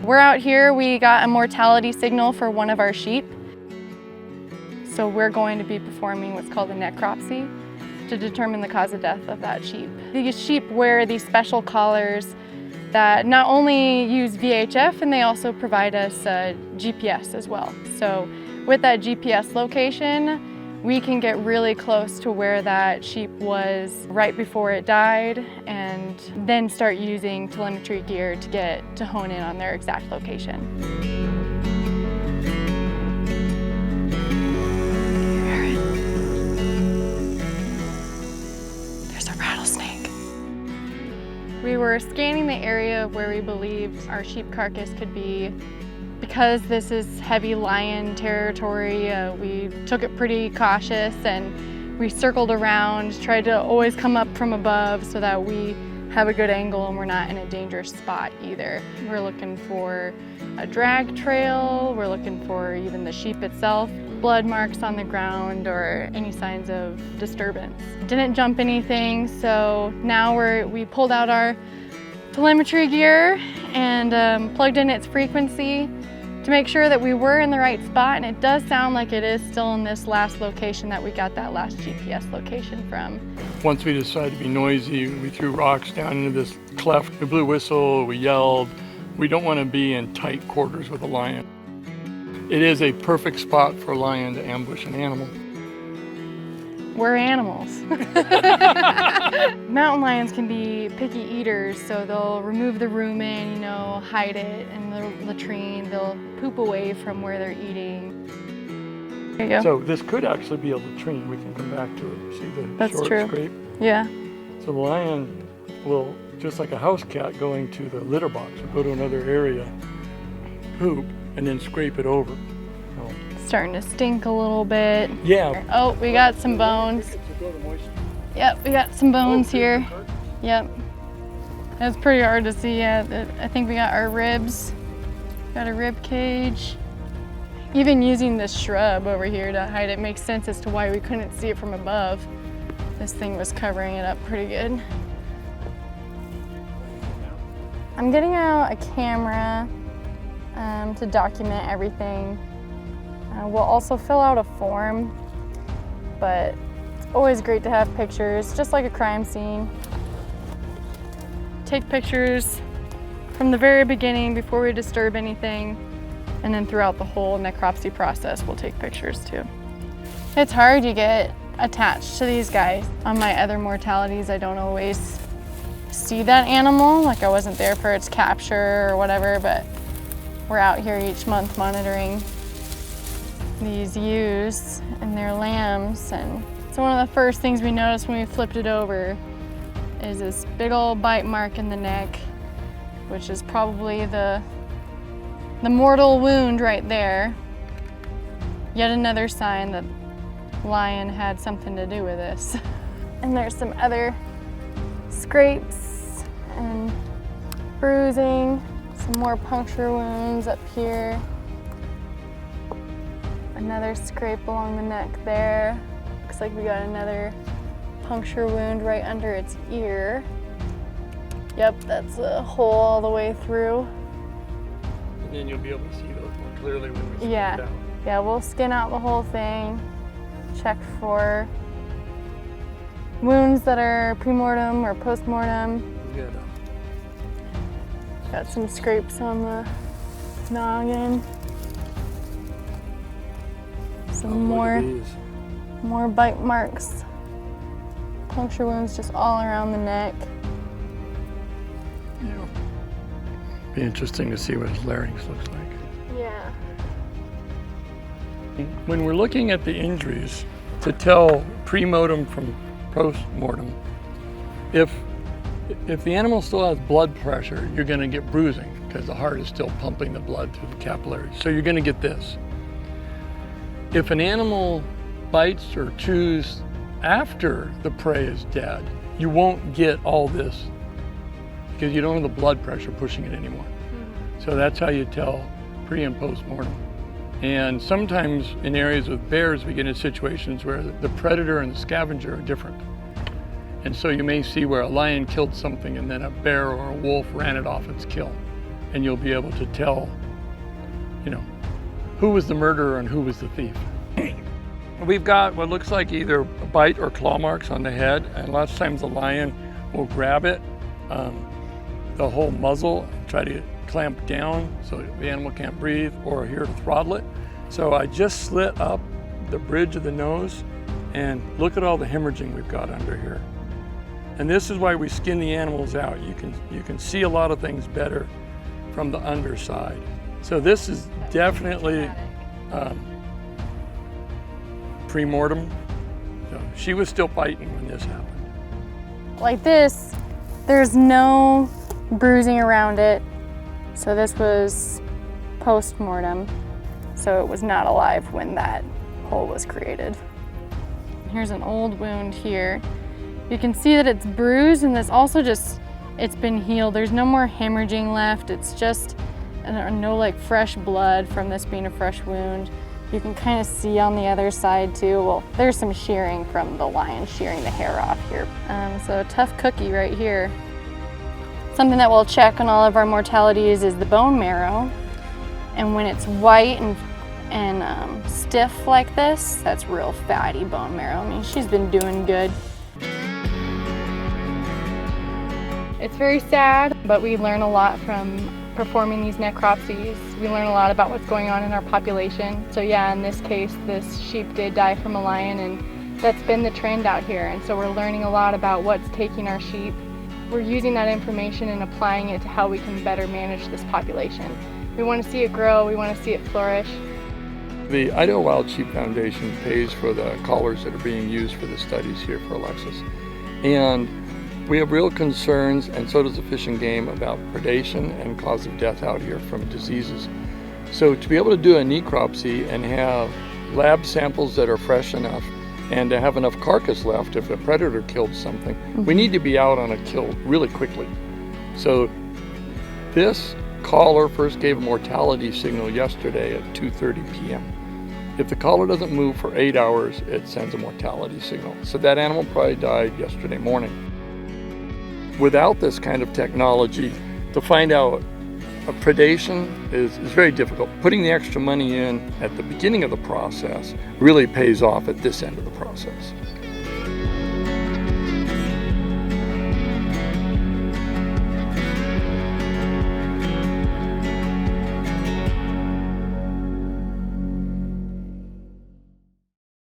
We're out here, we got a mortality signal for one of our sheep. So we're going to be performing what's called a necropsy to determine the cause of death of that sheep. These sheep wear these special collars that not only use VHF, and they also provide us GPS as well. So with that GPS location, we can get really close to where that sheep was right before it died, and then start using telemetry gear to hone in on their exact location. There's a rattlesnake. We were scanning the area where we believed our sheep carcass could be. Because this is heavy lion territory, we took it pretty cautious, and we circled around, tried to always come up from above so that we have a good angle and we're not in a dangerous spot either. We're looking for a drag trail, we're looking for even the sheep itself, blood marks on the ground, or any signs of disturbance. Didn't jump anything, so now we pulled out our telemetry gear and plugged in its frequency to make sure that we were in the right spot, and it does sound like it is still in this last location that we got that last GPS location from. Once we decided to be noisy, we threw rocks down into this cleft. We blew a whistle, we yelled. We don't want to be in tight quarters with a lion. It is a perfect spot for a lion to ambush an animal. We're animals. Mountain lions can be picky eaters, so they'll remove the rumen, hide it in the latrine. They'll poop away from where they're eating. There you go. So this could actually be a latrine. We can come back to it. See the That's short true. scrape? Yeah. So the lion will, just like a house cat going to the litter box, will go to another area, poop, and then scrape it over. Starting to stink a little bit. Yeah. Oh, we got some bones. Yep, we got some bones here. Yep. That's pretty hard to see. Yeah, I think we got our ribs. Got a rib cage. Even using this shrub over here to hide it makes sense as to why we couldn't see it from above. This thing was covering it up pretty good. I'm getting out a camera to document everything. We'll also fill out a form, but it's always great to have pictures, just like a crime scene. Take pictures from the very beginning before we disturb anything, and then throughout the whole necropsy process, we'll take pictures too. It's hard, you get attached to these guys. On my other mortalities, I don't always see that animal, like I wasn't there for its capture or whatever, but we're out here each month monitoring these ewes and their lambs, and so one of the first things we noticed when we flipped it over is this big old bite mark in the neck, which is probably the mortal wound right there. Yet another sign that lion had something to do with this. And there's some other scrapes and bruising, some more puncture wounds up here. Another scrape along the neck there. Looks like we got another puncture wound right under its ear. Yep, that's a hole all the way through. And then you'll be able to see those more clearly when we skin it out. Yeah, we'll skin out the whole thing, check for wounds that are pre-mortem or post-mortem. Good. Got some scrapes on the noggin. Some more bite marks. Puncture wounds just all around the neck. Yeah. Be interesting to see what his larynx looks like. Yeah. When we're looking at the injuries to tell pre-mortem from post-mortem, if the animal still has blood pressure, you're going to get bruising because the heart is still pumping the blood through the capillaries. So you're going to get this. If an animal bites or chews after the prey is dead, you won't get all this because you don't have the blood pressure pushing it anymore. So that's how you tell pre and post-mortem. And sometimes in areas with bears, we get into situations where the predator and the scavenger are different. And so you may see where a lion killed something and then a bear or a wolf ran it off its kill. and you'll be able to tell, you know, who was the murderer and who was the thief. We've got what looks like either bite or claw marks on the head, and lots of times the lion will grab it, the whole muzzle, try to clamp down so the animal can't breathe, or here to throttle it. So I just slit up the bridge of the nose, and look at all the hemorrhaging we've got under here. And this is why we skin the animals out. You can see a lot of things better from the underside. So this is definitely pre-mortem. So she was still fighting when this happened. Like this, there's no bruising around it. So this was post-mortem. So it was not alive when that hole was created. Here's an old wound here. You can see that it's bruised, and this also just, it's been healed. There's no more hemorrhaging left. It's just no like fresh blood from this being a fresh wound. You can kind of see on the other side too. Well, there's some shearing from the lion shearing the hair off here. So a tough cookie right here. Something that we'll check on all of our mortalities is the bone marrow. And when it's white and stiff like this, that's real fatty bone marrow. I mean, she's been doing good. It's very sad, but we learn a lot from performing these necropsies. We learn a lot about what's going on in our population. So yeah, in this case, this sheep did die from a lion, and that's been the trend out here. And so we're learning a lot about what's taking our sheep. We're using that information and applying it to how we can better manage this population. We want to see it grow, we want to see it flourish. The Idaho Wild Sheep Foundation pays for the collars that are being used for the studies here for Alexis. And we have real concerns, and so does the Fish and Game, about predation and cause of death out here from diseases. So to be able to do a necropsy and have lab samples that are fresh enough, and to have enough carcass left if a predator killed something, we need to be out on a kill really quickly. So this collar first gave a mortality signal yesterday at 2:30 p.m. If the collar doesn't move for 8 hours, it sends a mortality signal. So that animal probably died yesterday morning. Without this kind of technology, to find out a predation is very difficult. Putting the extra money in at the beginning of the process really pays off at this end of the process.